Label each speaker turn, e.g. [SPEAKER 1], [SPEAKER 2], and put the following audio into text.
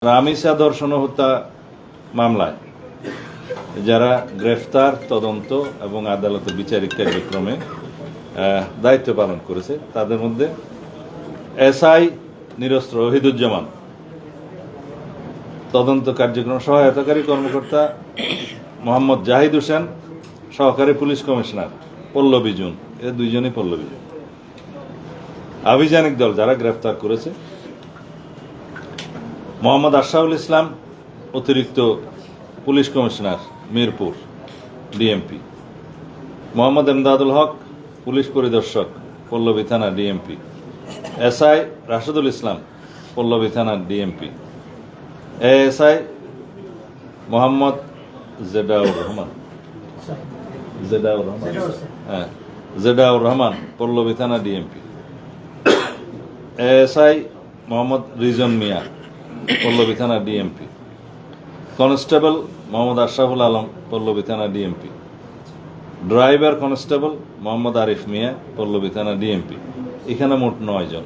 [SPEAKER 1] রামিসা ধর্ষণ হত্যা মামলায় যারা গ্রেফতার, তদন্ত এবং আদালতের বিচারিক কার্যক্রমে দায়িত্ব পালন করেছে তাদের মধ্যে এসআই নিরস্ত্র ওহিদুজ্জামান, তদন্ত কার্যক্রম সহায়তাকারী কর্মকর্তা মোহাম্মদ জাহিদ হোসেন, সহকারী পুলিশ কমিশনার পল্লবী জুন, এরা দুইজনই পল্লবী জুন। আভিযানিক দল যারা গ্রেফতার করেছে মোহাম্মদ আশরাফুল ইসলাম, অতিরিক্ত police commissioner Mirpur DMP, Mohammad Emdadul Haque, police পরিদর্শক পল্লবী থানা ডিএমপি, এসআই রাশেদুল ইসলাম, পল্লবী থানা ডিএমপি, এএসআই মোহাম্মদ জেডাউর রহমান, পল্লবী থানা ডিএমপি, এএসআই মোহাম্মদ রিজন মিয়া, পল্লবী থানা ডিএমপি, কনস্টেবল মোহাম্মদ আশরাফুল আলম, পল্লবী থানা DMP, driver constable Mohammad Arif Mia, Pallabi থানা ডিএমপি। এখানে মোট 9 জন।